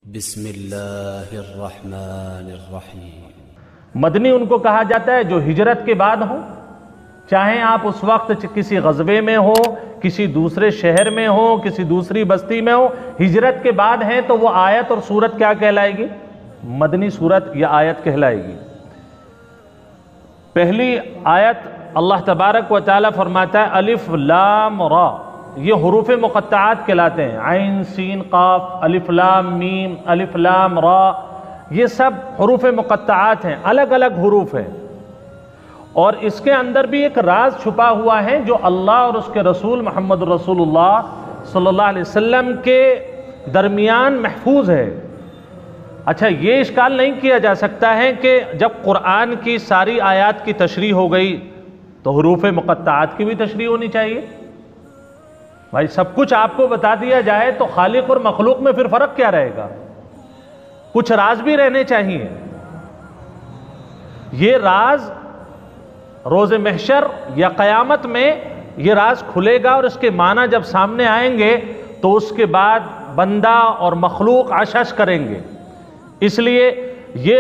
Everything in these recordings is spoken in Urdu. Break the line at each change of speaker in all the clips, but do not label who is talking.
بسم اللہ الرحمن الرحیم۔
مدنی ان کو کہا جاتا ہے جو ہجرت کے بعد ہوں، چاہیں آپ اس وقت کسی غزوے میں ہو، کسی دوسرے شہر میں ہو، کسی دوسری بستی میں ہو، ہجرت کے بعد ہیں تو وہ آیت اور سورت کیا کہلائے گی؟ مدنی سورت یا آیت کہلائے گی۔ پہلی آیت اللہ تبارک و تعالی فرماتا ہے الف لام را، یہ حروف مقطعات کہلاتے ہیں، عین سین قاف الف لام میم الف لام را، یہ سب حروف مقطعات ہیں، الگ الگ حروف ہیں، اور اس کے اندر بھی ایک راز چھپا ہوا ہے جو اللہ اور اس کے رسول محمد رسول اللہ صلی اللہ علیہ وسلم کے درمیان محفوظ ہے۔ اچھا، یہ اشکال نہیں کیا جا سکتا ہے کہ جب قرآن کی ساری آیات کی تشریح ہو گئی تو حروف مقطعات کی بھی تشریح ہونی چاہیے؟ بھائی سب کچھ آپ کو بتا دیا جائے تو خالق اور مخلوق میں پھر فرق کیا رہے گا؟ کچھ راز بھی رہنے چاہیے۔ یہ راز روز محشر یا قیامت میں یہ راز کھلے گا، اور اس کے معنی جب سامنے آئیں گے تو اس کے بعد بندہ اور مخلوق عشش کریں گے۔ اس لیے یہ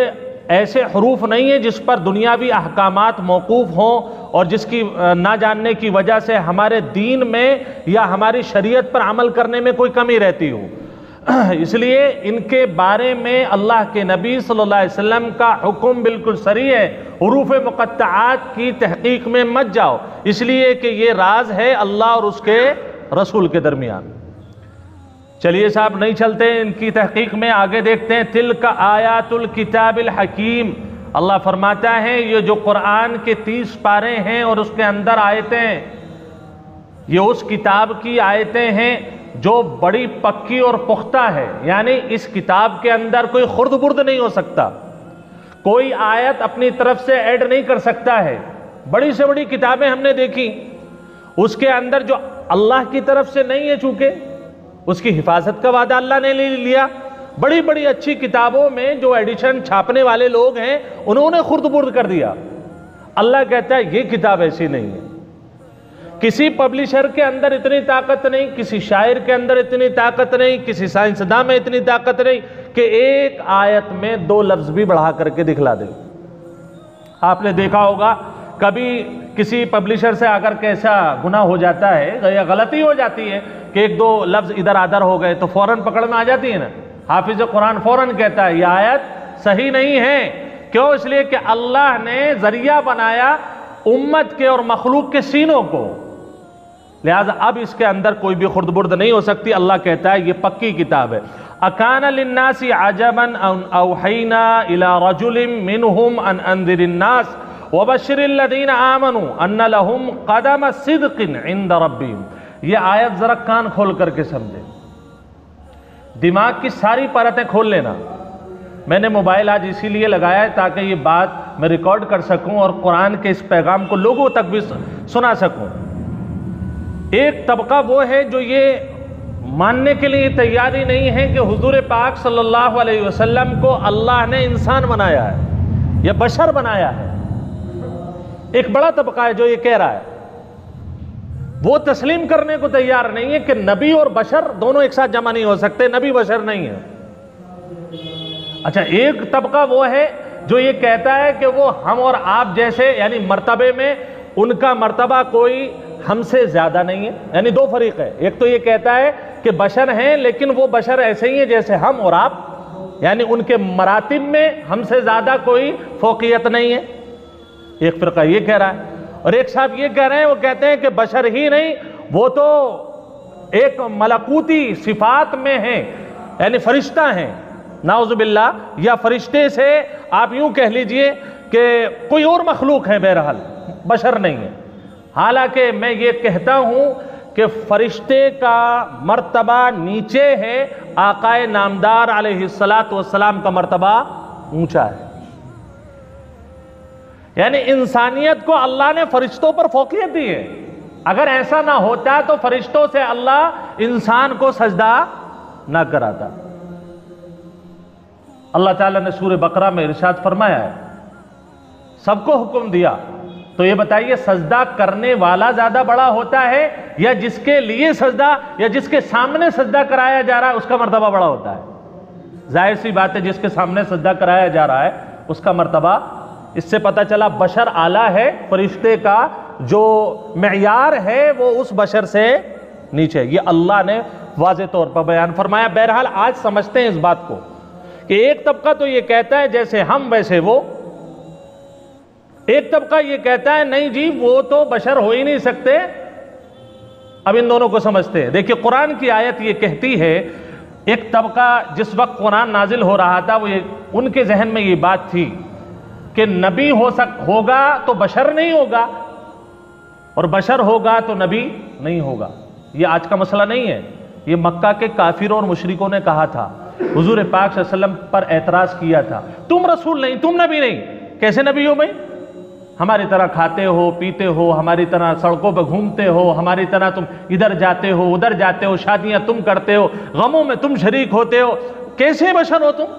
ایسے حروف نہیں ہیں جس پر دنیاوی احکامات موقوف ہوں اور جس کی نہ جاننے کی وجہ سے ہمارے دین میں یا ہماری شریعت پر عمل کرنے میں کوئی کمی رہتی ہو۔ اس لیے ان کے بارے میں اللہ کے نبی صلی اللہ علیہ وسلم کا حکم بالکل صریح ہے، حروف مقطعات کی تحقیق میں مت جاؤ، اس لیے کہ یہ راز ہے اللہ اور اس کے رسول کے درمیان۔ چلیے صاحب نہیں چلتے ان کی تحقیق میں، آگے دیکھتے ہیں۔ تلک آیات الکتاب الحکیم، اللہ فرماتا ہے یہ جو قرآن کے 30 پارے ہیں اور اس کے اندر آیتیں، یہ اس کتاب کی آیتیں ہیں جو بڑی پکی اور پختہ ہے، یعنی اس کتاب کے اندر کوئی خرد برد نہیں ہو سکتا، کوئی آیت اپنی طرف سے ایڈ نہیں کر سکتا ہے۔ بڑی سے بڑی کتابیں ہم نے دیکھی، اس کے اندر جو اللہ کی طرف سے نہیں ہے، چونکہ اس کی حفاظت کا وعدہ اللہ نے لے لیا۔ بڑی بڑی اچھی کتابوں میں جو ایڈیشن چھاپنے والے لوگ ہیں انہوں نے خرد برد کر دیا۔ اللہ کہتا ہے یہ کتاب ایسی نہیں ہے۔ کسی پبلشر کے اندر اتنی طاقت نہیں، کسی شاعر کے اندر اتنی طاقت نہیں، کسی سائنسداں میں اتنی طاقت نہیں کہ ایک آیت میں 2 لفظ بھی بڑھا کر کے دکھلا دے۔ آپ نے دیکھا ہوگا کبھی کسی پبلشر سے اگر کیسا گناہ ہو جاتا ہے یا غلطی ہو جاتی ہے کہ 1-2 لفظ ادھر ادھر ہو گئے تو فوراً پکڑ میں آ جاتی ہے نا، حافظ قرآن فوراً کہتا ہے یہ آیت صحیح نہیں ہے۔ کیوں؟ اس لیے کہ اللہ نے ذریعہ بنایا امت کے اور مخلوق کے سینوں کو، لہذا اب اس کے اندر کوئی بھی خرد برد نہیں ہو سکتی۔ اللہ کہتا ہے یہ پکی کتاب ہے۔ اکان للناس عجبا ان اوحینا الی رجل منہم ان انذر الناس وبشر الذین آمنوا ان لهم قدم صدق عند ربهم۔ یہ آیت ذرا کان کھول کر کے سمجھے، دماغ کی ساری پرتیں کھول لینا۔ میں نے موبائل آج اسی لیے لگایا ہے تاکہ یہ بات میں ریکارڈ کر سکوں اور قرآن کے اس پیغام کو لوگوں تک بھی سنا سکوں۔ ایک طبقہ وہ ہے جو یہ ماننے کے لیے تیار ہی نہیں ہے کہ حضور پاک صلی اللہ علیہ وسلم کو اللہ نے انسان بنایا ہے یا بشر بنایا ہے۔ ایک بڑا طبقہ ہے جو یہ کہہ رہا ہے، وہ تسلیم کرنے کو تیار نہیں ہے کہ نبی اور بشر دونوں ایک ساتھ جمع نہیں ہو سکتے، نبی بشر نہیں ہے۔ اچھا، ایک طبقہ وہ ہے جو یہ کہتا ہے کہ وہ ہم اور آپ جیسے، یعنی مرتبے میں ان کا مرتبہ کوئی ہم سے زیادہ نہیں ہے، یعنی 2 فریق ہے۔ ایک تو یہ کہتا ہے کہ بشر ہیں لیکن وہ بشر ایسے ہی ہیں جیسے ہم اور آپ، یعنی ان کے مراتب میں ہم سے زیادہ کوئی فوقیت نہیں ہے، ایک فرقہ یہ کہہ رہا ہے۔ اور ایک صاحب یہ کہہ رہے ہیں، وہ کہتے ہیں کہ بشر ہی نہیں، وہ تو ایک ملکوتی صفات میں ہیں، یعنی فرشتہ ہیں، نعوذ باللہ، یا فرشتے سے آپ یوں کہہ لیجئے کہ کوئی اور مخلوق ہے، بہرحال بشر نہیں ہے۔ حالانکہ میں یہ کہتا ہوں کہ فرشتے کا مرتبہ نیچے ہے، آقا نامدار علیہ السلام کا مرتبہ اونچا ہے۔ یعنی انسانیت کو اللہ نے فرشتوں پر فوقیت دی ہے۔ اگر ایسا نہ ہوتا تو فرشتوں سے اللہ انسان کو سجدہ نہ کراتا۔ اللہ تعالیٰ نے سورہ بقرہ میں ارشاد فرمایا ہے، سب کو حکم دیا، تو یہ بتائیے سجدہ کرنے والا زیادہ بڑا ہوتا ہے یا جس کے لیے سجدہ یا جس کے سامنے سجدہ کرایا جا رہا ہے اس کا مرتبہ بڑا ہوتا ہے؟ ظاہر سی بات ہے جس کے سامنے سجدہ کرایا جا رہا ہے اس کا مرتبہ، اس سے پتہ چلا بشر اعلیٰ ہے، فرشتے کا جو معیار ہے وہ اس بشر سے نیچے، یہ اللہ نے واضح طور پر بیان فرمایا۔ بہرحال آج سمجھتے ہیں اس بات کو کہ ایک طبقہ تو یہ کہتا ہے جیسے ہم ویسے وہ، ایک طبقہ یہ کہتا ہے نہیں جی وہ تو بشر ہو ہی نہیں سکتے۔ اب ان دونوں کو سمجھتے ہیں۔ دیکھیے قرآن کی آیت یہ کہتی ہے، ایک طبقہ جس وقت قرآن نازل ہو رہا تھا وہ ان کے ذہن میں یہ بات تھی کہ نبی ہوگا تو بشر نہیں ہوگا، اور بشر ہوگا تو نبی نہیں ہوگا۔ یہ آج کا مسئلہ نہیں ہے، یہ مکہ کے کافروں اور مشرکوں نے کہا تھا، حضور پاک صلی اللہ علیہ وسلم پر اعتراض کیا تھا، تم رسول نہیں، تم نبی نہیں، کیسے نبی ہو بھائی؟ ہماری طرح کھاتے ہو پیتے ہو، ہماری طرح سڑکوں پہ گھومتے ہو، ہماری طرح تم ادھر جاتے ہو ادھر جاتے ہو، شادیاں تم کرتے ہو، غموں میں تم شریک ہوتے ہو، کیسے بشر ہو تم؟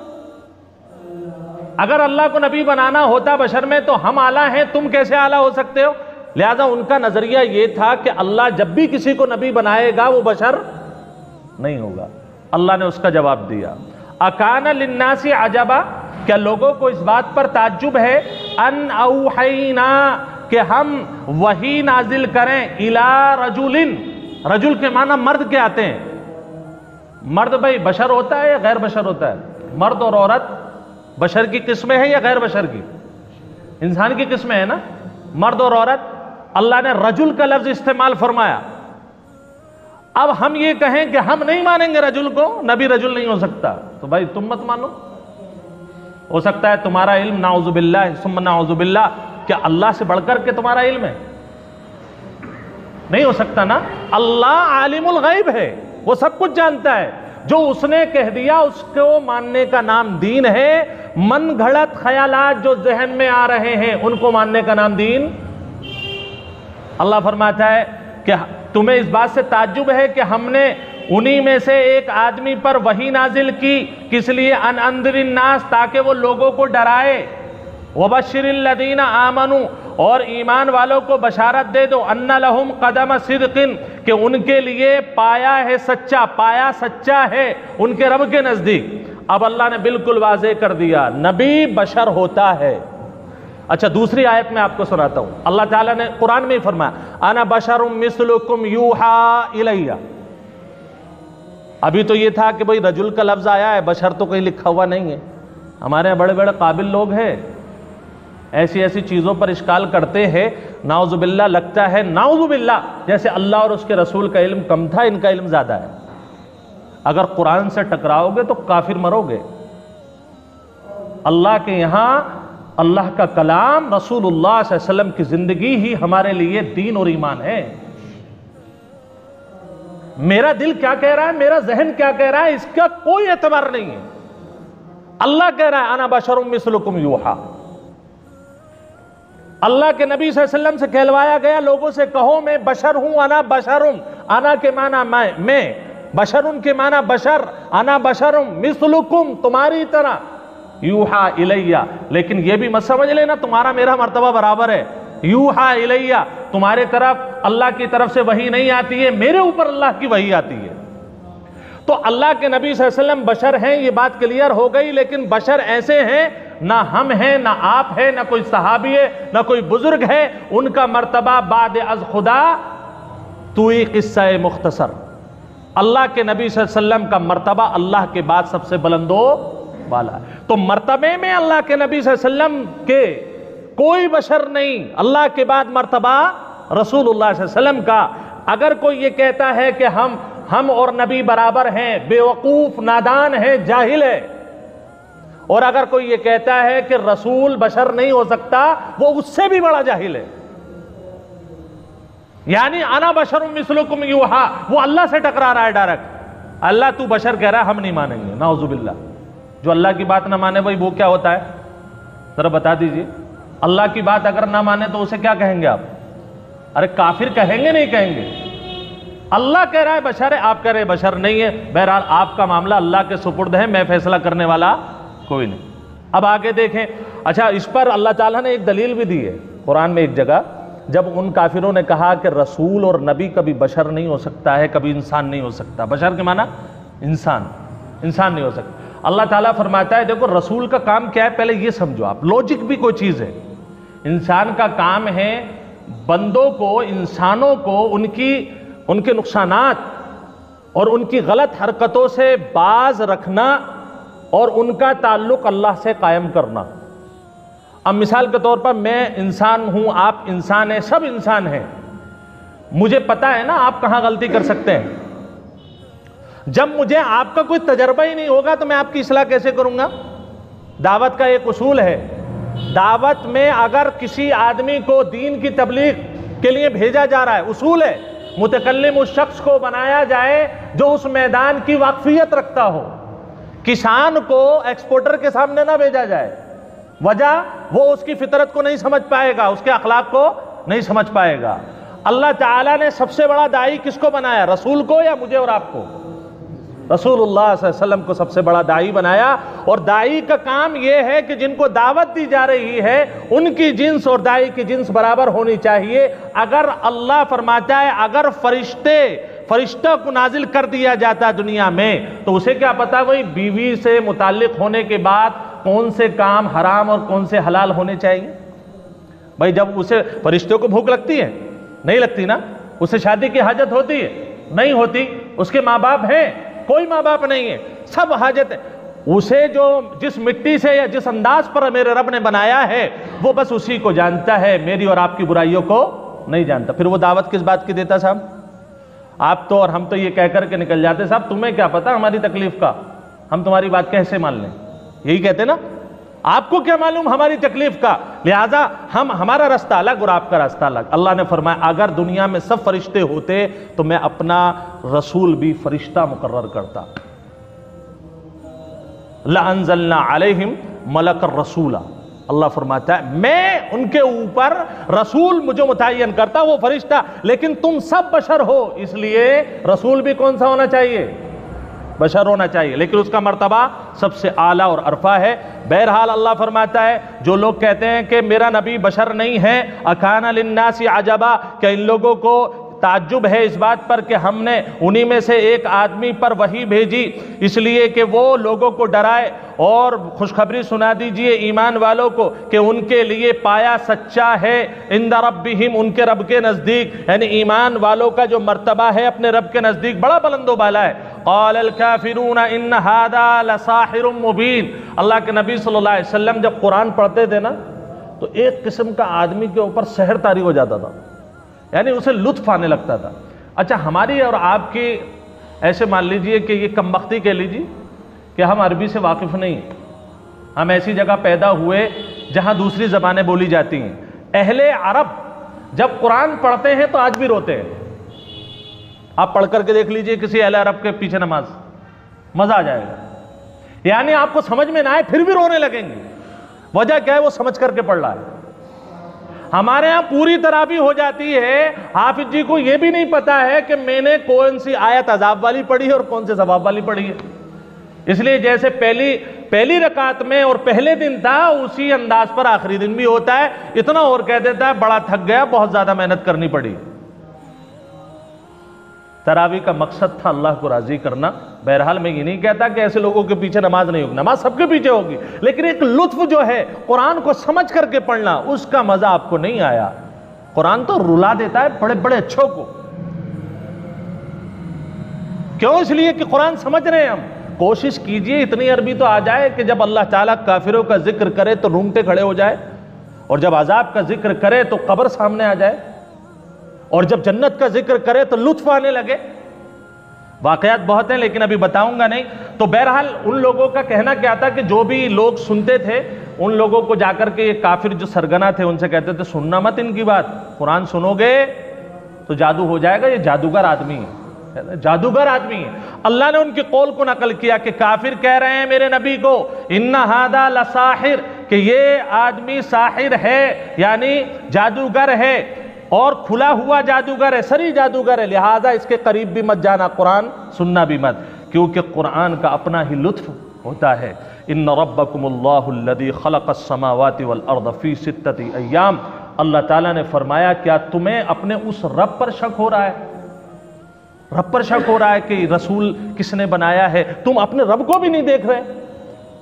اگر اللہ کو نبی بنانا ہوتا بشر میں تو ہم اعلیٰ ہیں، تم کیسے اعلیٰ ہو سکتے ہو؟ لہذا ان کا نظریہ یہ تھا کہ اللہ جب بھی کسی کو نبی بنائے گا وہ بشر نہیں ہوگا۔ اللہ نے اس کا جواب دیا، اکان للناس عجبا، کیا لوگوں کو اس بات پر تعجب ہے، ان اوحینا، کہ ہم وحی نازل کریں، الی رجل، رجل کے معنی مرد کے آتے ہیں۔ مرد بھائی بشر ہوتا ہے یا غیر بشر ہوتا ہے؟ مرد اور عورت بشر کی قسمیں ہیں یا غیر بشر کی؟ انسان کی قسمیں ہیں نا، مرد اور عورت۔ اللہ نے رجل کا لفظ استعمال فرمایا۔ اب ہم یہ کہیں کہ ہم نہیں مانیں گے رجل کو، نبی رجل نہیں ہو سکتا، تو بھائی تم مت مانو۔ ہو سکتا ہے تمہارا علم نعوذ باللہ ثم نعوذ باللہ، کیا اللہ سے بڑھ کر کے تمہارا علم ہے؟ نہیں ہو سکتا نا۔ اللہ عالم الغیب ہے، وہ سب کچھ جانتا ہے، جو اس نے کہہ دیا اس کو ماننے کا نام دین ہے۔ من گھڑت خیالات جو ذہن میں آ رہے ہیں ان کو ماننے کا نام دین۔ اللہ فرماتا ہے کہ تمہیں اس بات سے تعجب ہے کہ ہم نے انہی میں سے ایک آدمی پر وحی نازل کی، کس لیے؟ ان انذر الناس، تاکہ وہ لوگوں کو ڈرائے، وبشر الذین آمنوا، اور ایمان والوں کو بشارت دے دو، ان لہم قدم صدق، کہ ان کے لیے پایا ہے سچا، پایا سچا ہے ان کے رب کے نزدیک۔ اب اللہ نے بالکل واضح کر دیا نبی بشر ہوتا ہے۔ اچھا دوسری آیت میں آپ کو سناتا ہوں، اللہ تعالیٰ نے قرآن میں ہی فرمایا، انا بشر مثلکم یوحی الی۔ ابھی تو یہ تھا کہ بھئی رجل کا لفظ آیا ہے، بشر تو کہیں لکھا ہوا نہیں ہے۔ ہمارے یہاں بڑے بڑے قابل لوگ ہیں، ایسی ایسی چیزوں پر اشکال کرتے ہیں، نعوذ باللہ لگتا ہے، نعوذ باللہ جیسے اللہ اور اس کے رسول کا علم کم تھا، ان کا علم زیادہ ہے۔ اگر قرآن سے ٹکراؤ گے تو کافر مرو گے۔ اللہ کے یہاں اللہ کا کلام، رسول اللہ صلی اللہ علیہ وسلم کی زندگی ہی ہمارے لیے دین اور ایمان ہے۔ میرا دل کیا کہہ رہا ہے، میرا ذہن کیا کہہ رہا ہے، اس کا کوئی اعتبار نہیں ہے۔ اللہ کہہ رہا ہے انا بشر مثلکم یوحی۔ اللہ کے نبی صلی اللہ علیہ وسلم سے کہلوایا گیا لوگوں سے کہو میں بشر ہوں، انا بشرم، انا کے معنی میں، بشرن کے معنی بشر، انا بشرم مثلکم، تمہاری طرح، یوحی الیہ، لیکن یہ بھی مت سمجھ لینا تمہارا میرا مرتبہ برابر ہے۔ یوحی الیہ، تمہارے طرف اللہ کی طرف سے وحی نہیں آتی ہے، میرے اوپر اللہ کی وحی آتی ہے۔ تو اللہ کے نبی صلی اللہ علیہ وسلم بشر ہیں، یہ بات کلیئر ہو گئی، لیکن بشر ایسے ہیں، نہ ہم ہیں، نہ آپ ہے، نہ کوئی صحابی ہے، نہ کوئی بزرگ ہے، ان کا مرتبہ بعد از خدا توئی قصہ مختصر۔ اللہ کے نبی صلی اللہ علیہ وسلم کا مرتبہ اللہ کے بعد سب سے بلند و بالا ہے۔ تو مرتبے میں اللہ کے نبی صلی اللہ علیہ وسلم کے کوئی بشر نہیں، اللہ کے بعد مرتبہ رسول اللہ صلی اللہ علیہ وسلم کا۔ اگر کوئی یہ کہتا ہے کہ ہم اور نبی برابر ہیں، بے وقوف، نادان ہے، جاہل ہے۔ اور اگر کوئی یہ کہتا ہے کہ رسول بشر نہیں ہو سکتا، وہ اس سے بھی بڑا جاہل ہے۔ یعنی انا بشر مثلکم یوحی، وہ اللہ سے ٹکرا رہا ہے ڈائریکٹ۔ اللہ تو بشر کہہ رہا ہے، ہم نہیں مانیں گے، نعوذ باللہ۔ جو اللہ کی بات نہ مانے بھائی وہ کیا ہوتا ہے، ذرا بتا دیجئے۔ اللہ کی بات اگر نہ مانے تو اسے کیا کہیں گے آپ؟ ارے کافر کہیں گے، نہیں کہیں گے؟ اللہ کہہ رہا ہے بشر ہے، آپ کہہ رہے بشر نہیں ہے۔ بہرحال آپ کا معاملہ اللہ کے سپرد ہے، میں فیصلہ کرنے والا کوئی نہیں۔ اب آگے دیکھیں، اچھا اس پر اللہ تعالیٰ نے ایک دلیل بھی دی ہے قرآن میں ایک جگہ، جب ان کافروں نے کہا کہ رسول اور نبی کبھی بشر نہیں ہو سکتا ہے، کبھی انسان نہیں ہو سکتا۔ بشر کے معنی انسان نہیں ہو سکتا۔ اللہ تعالیٰ فرماتا ہے دیکھو رسول کا کام کیا ہے، پہلے یہ سمجھو آپ، لوجک بھی کوئی چیز ہے. انسان کا کام ہے بندوں کو، انسانوں کو ان کے نقصانات اور ان کی غلط حرکتوں سے باز رکھنا اور ان کا تعلق اللہ سے قائم کرنا. اب مثال کے طور پر میں انسان ہوں، آپ انسان ہیں، سب انسان ہیں. مجھے پتا ہے نا آپ کہاں غلطی کر سکتے ہیں. جب مجھے آپ کا کوئی تجربہ ہی نہیں ہوگا تو میں آپ کی اصلاح کیسے کروں گا؟ دعوت کا ایک اصول ہے، دعوت میں اگر کسی آدمی کو دین کی تبلیغ کے لیے بھیجا جا رہا ہے، اصول ہے متکلم اس شخص کو بنایا جائے جو اس میدان کی واقفیت رکھتا ہو. کسان کو ایکسپورٹر کے سامنے نہ بھیجا جائے، وجہ وہ اس کی فطرت کو نہیں سمجھ پائے گا، اس کے اخلاق کو نہیں سمجھ پائے گا. اللہ تعالیٰ نے سب سے بڑا داعی کس کو بنایا؟ رسول کو یا مجھے اور آپ کو؟ رسول اللہ صلی اللہ علیہ وسلم کو سب سے بڑا داعی بنایا. اور داعی کا کام یہ ہے کہ جن کو دعوت دی جا رہی ہے ان کی جنس اور داعی کی جنس برابر ہونی چاہیے. اگر اللہ فرماتا ہے اگر فرشتہ کو نازل کر دیا جاتا دنیا میں تو اسے کیا پتا وہی بیوی سے متعلق ہونے کے بعد کون سے کام حرام اور کون سے حلال ہونے چاہیے؟ بھائی جب اسے فرشتوں کو بھوک لگتی ہے؟ نہیں لگتی نا. اسے شادی کی حاجت ہوتی ہے؟ نہیں ہوتی. اس کے ماں باپ ہیں؟ کوئی ماں باپ نہیں ہے، سب حاجت ہے. اسے جو جس مٹی سے یا جس انداز پر میرے رب نے بنایا ہے وہ بس اسی کو جانتا ہے، میری اور آپ کی برائیوں کو نہیں جانتا. پھر وہ دعوت کس بات کی دیتا صاحب؟ آپ تو اور ہم تو یہ کہہ کر کے نکل جاتے صاحب تمہیں کیا پتا ہماری تکلیف کا، ہم تمہاری بات کیسے مان لیں؟ یہی کہتے نا، آپ کو کیا معلوم ہماری تکلیف کا، لہٰذا ہمارا راستہ الگ اور آپ کا راستہ الگ. اللہ نے فرمایا اگر دنیا میں سب فرشتے ہوتے تو میں اپنا رسول بھی فرشتہ مقرر کرتا. لَأَنزَلْنَا عَلَيْهِمْ مَلَكَ الرَّسُولَ. اللہ فرماتا ہے میں ان کے اوپر رسول مجھے متعین کرتا، وہ فرشتہ. لیکن تم سب بشر ہو، اس لیے رسول بھی کون سا ہونا چاہیے؟ بشر ہونا چاہیے، لیکن اس کا مرتبہ سب سے اعلیٰ اور عرفہ ہے. بہرحال اللہ فرماتا ہے جو لوگ کہتے ہیں کہ میرا نبی بشر نہیں ہے، اکان للناس عجبا، کہ ان لوگوں کو تعجب ہے اس بات پر کہ ہم نے انہی میں سے ایک آدمی پر وحی بھیجی اس لیے کہ وہ لوگوں کو ڈرائے اور خوشخبری سنا دیجئے ایمان والوں کو کہ ان کے لیے پایا سچا ہے عند ربہم، ان کے رب کے نزدیک. یعنی ایمان والوں کا جو مرتبہ ہے اپنے رب کے نزدیک بڑا بلند و بالا ہے. قال الکافرون ان ھذا لساحر مبین. اللہ کے نبی صلی اللہ علیہ وسلم جب قرآن پڑھتے تھے نا تو ایک قسم کا آدمی کے اوپر سحر طاری ہو جاتا تھا، یعنی اسے لطف آنے لگتا تھا. اچھا ہماری اور آپ کی ایسے مان لیجئے کہ یہ کم بختی کہہ لیجئے کہ ہم عربی سے واقف نہیں ہیں، ہم ایسی جگہ پیدا ہوئے جہاں دوسری زبانیں بولی جاتی ہیں. اہل عرب جب قرآن پڑھتے ہیں تو آج بھی روتے ہیں. آپ پڑھ کر کے دیکھ لیجئے کسی اہل عرب کے پیچھے نماز، مزہ آ جائے گا. یعنی آپ کو سمجھ میں نہ آئے پھر بھی رونے لگیں گے. وجہ کیا ہے؟ وہ سمجھ کر کے پڑھ رہا ہے. ہمارے ہاں پوری تراویح ہو جاتی ہے، حافظ جی کو یہ بھی نہیں پتا ہے کہ میں نے کون سی آیت عذاب والی پڑھی ہے اور کون سے ثواب والی پڑھی ہے. اس لیے جیسے پہلی رکعت میں اور پہلے دن تھا اسی انداز پر آخری دن بھی ہوتا ہے. اتنا اور کہہ دیتا ہے بڑا تھک گیا، بہت زیادہ محنت کرنی پڑی. تراویح کا مقصد تھا اللہ کو راضی کرنا. بہرحال میں یہ نہیں کہتا کہ ایسے لوگوں کے پیچھے نماز نہیں ہوگی، نماز سب کے پیچھے ہوگی، لیکن ایک لطف جو ہے قرآن کو سمجھ کر کے پڑھنا اس کا مزہ آپ کو نہیں آیا. قرآن تو رلا دیتا ہے بڑے بڑے اچھوں کو. کیوں؟ اس لیے کہ قرآن سمجھ رہے ہیں ہم. کوشش کیجئے اتنی عربی تو آ جائے کہ جب اللہ تعالیٰ کافروں کا ذکر کرے تو رونگٹے کھڑے ہو جائے، اور جب عذاب کا ذکر کرے تو قبر سامنے آ جائے، اور جب جنت کا ذکر کرے تو لطف آنے لگے. واقعات بہت ہیں لیکن ابھی بتاؤں گا نہیں. تو بہرحال ان لوگوں کا کہنا کیا تھا کہ جو بھی لوگ سنتے تھے ان لوگوں کو جا کر کے یہ کافر جو سرگنا تھے ان سے کہتے تھے سننا مت ان کی بات، قرآن سنو گے تو جادو ہو جائے گا، یہ جادوگر آدمی ہے، جادوگر آدمی ہے. اللہ نے ان کے قول کو نقل کیا کہ کافر کہہ رہے ہیں میرے نبی کو ان ھذا لساحر، کہ یہ آدمی ساحر ہے یعنی جادوگر ہے، اور کھلا ہوا جادوگر ہے، سری جادوگر ہے، لہذا اس کے قریب بھی مت جانا، قرآن سننا بھی مت، کیونکہ قرآن کا اپنا ہی لطف ہوتا ہے. ان ربکم اللہ الذی خلق السماوات والارض فی 6 ایام. اللہ تعالیٰ نے فرمایا کیا تمہیں اپنے اس رب پر شک ہو رہا ہے؟ رب پر شک ہو رہا ہے کہ رسول کس نے بنایا ہے؟ تم اپنے رب کو بھی نہیں دیکھ رہے.